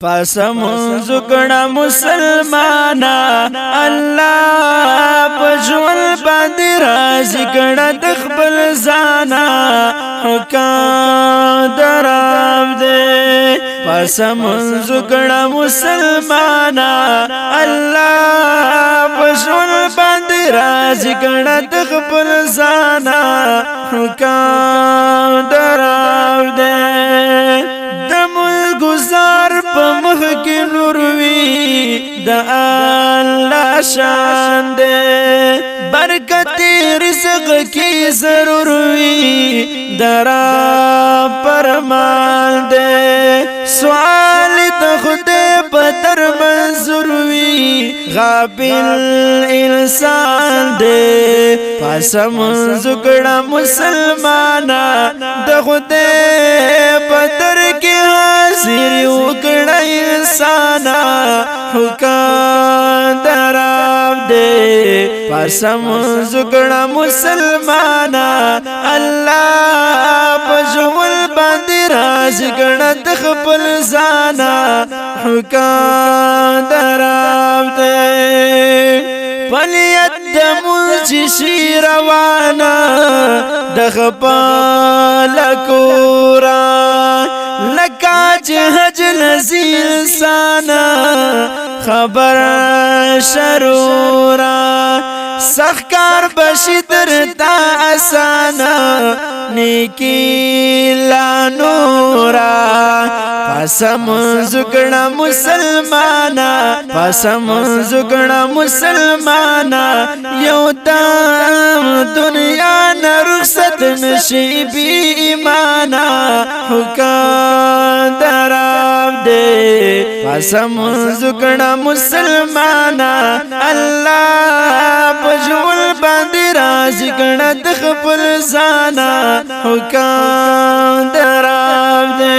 پاسمون زکڑا مسلمانا اللہ پجول باندی رازی کڑا دخبل زانا حکام دراب دے پاسمون زکڑا مسلمانا اللہ پجول باندی رازی کڑا دخبل زانا حکام دراب دے گزار پا مخ کی نوروی دا اللہ شان دے برکتی رزق کی ضروروی درا پرمان دے سوال دا خود پتر منظروی غابل انسان دے پاسمون زکڑا مسلمانا دا خود پتر کی حاضر اکڑا انسانا حکام دراب دے پاسمون زکڑا مسلمانا اللہ پجول باندی راز کڑا دخبل زانا حکام دراب دے پلیت دموچی شیروانا دخبال کورا لکاچ حج نزیل سانا خبر شرورا سخکار بشتر تا اسانا نیکی لانورا پاسمون زکڑا مسلمانا پاسمون زکڑا مسلمانا یو دام دنیا نرخصت نشی بی ایمانا حکام دراب دے پاسمون زکڑا مسلمانا اللہ پجول باندی رازی کڑا دخبل زانا حکام دراب دے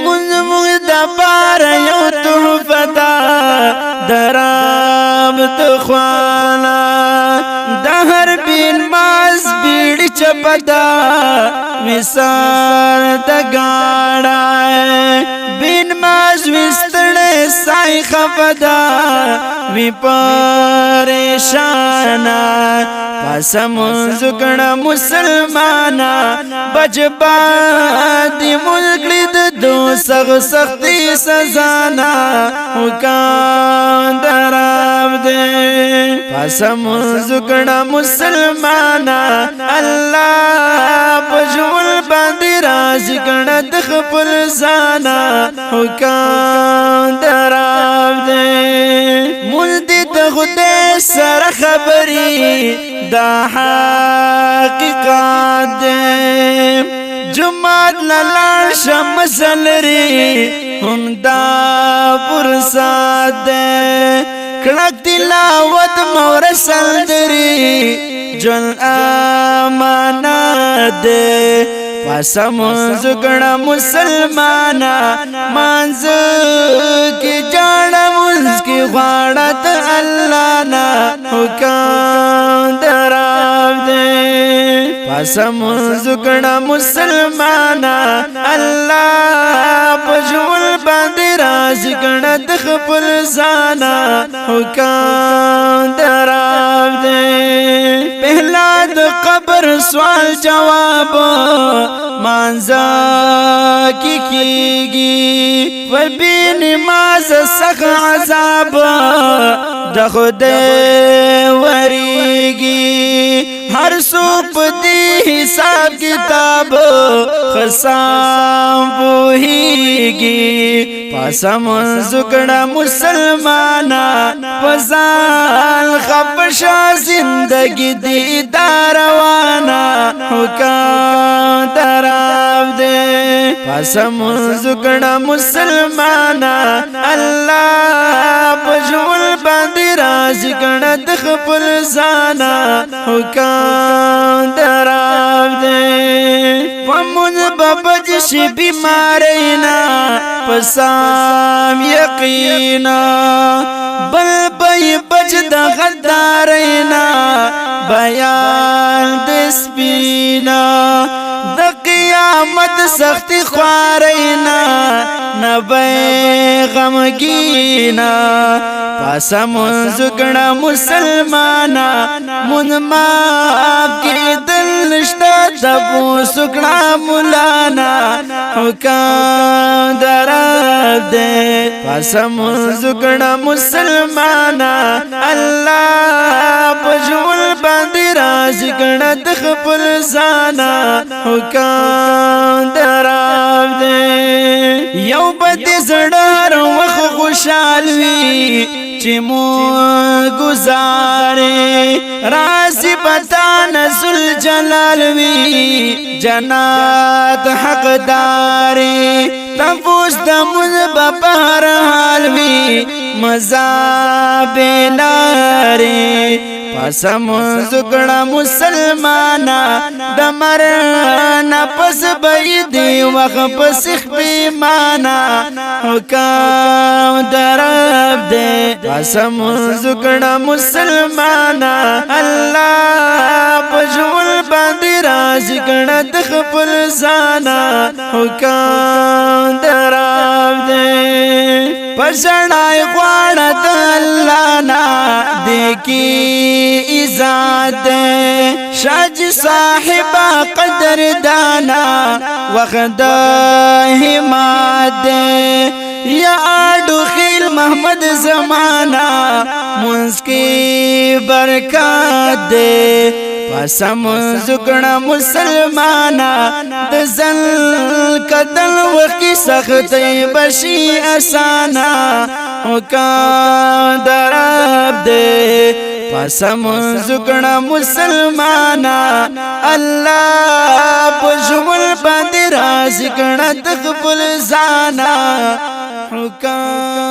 منزمون دا بارا یو تحفتا دراب تخوانا دا ہر بین ماز بیڑ چپتا ویسار دا گاڑا بین ماز وستڑے سائی خفدا وی پریشانا پاسمون زکڑا مسلمانا بجبا دی ملکلی دو سختی سزانا حکام دراب دے پاسمون زکڑا مسلمانا اللہ پجول باندی راز کڑا دخبل زانا حکام دراب دے ملدی دخدے سر خبری دا حقیقات دے جماعت للان شمس لری ہم دا پرساد دے کڑک تلاوت مورسل دری جن آمانات دے پاسمون زکڑا مسلمانا مانز کی جاڑا منز کی غاڑت اللہ نا حکام دراب دے پاسمون زکڑا مسلمانا اللہ پجول باندی راز کڑا دخبل زانا حکام دراب دے پہلا دا قبر سوال جواب مانزا کی وبی نماز سخ عذاب دخدے وریگی ہر سوپ دی حساب کتاب خسام بوہیگی پاسمون زکڑا مسلمانا پزال خبشا زندگی دی داروانا حکام دراب دے پاسمون زکڑا مسلمانا اللہ پجول باندی راز کڑا دخبل زانا حکام دراب دے پمون ببجش بیمارینا پسام یقینا بل بی بج دا غدارینا بیان دسپینا دا قیام قیامت سختی خوارینا نبی غمگینا پاسا منزکڑا مسلمانا من ماب کی دل نشتا تبو سکڑا مولانا حکام دراب دے پاسا منزکڑا مسلمانا اللہ پجول باندی راضی کڑا دخپل زانا حکام دراب دے یو بدی زڑار وخ خوشالوی چی مون گزارے راضی بتا نزل جلالوی جنات حق دارے تفوز دمون بپار حالوی مزا بینارے پاسا منزکڑا مسلمانا دمر نپس بیدی وقت پسخ بیمانا حکام درب دے پاسا منزکڑا مسلمانا اللہ پجول باندی رازی کڑا دخپل زانا حکام درب دے پسڑائی خوانت اللہ نا دیکی ازاد دے شاج صاحبہ قدر دانا وقت حماد دے یا آڈو خیل محمد زمانہ منز کی برکات دے پاسا منزکڑا مسلمانا دزل کدل وقی سختی بشی اسانا حکام دراب دے پاسا منزکڑا مسلمانا اللہ پجول باندی رازی کڑا دخپل زانا حکام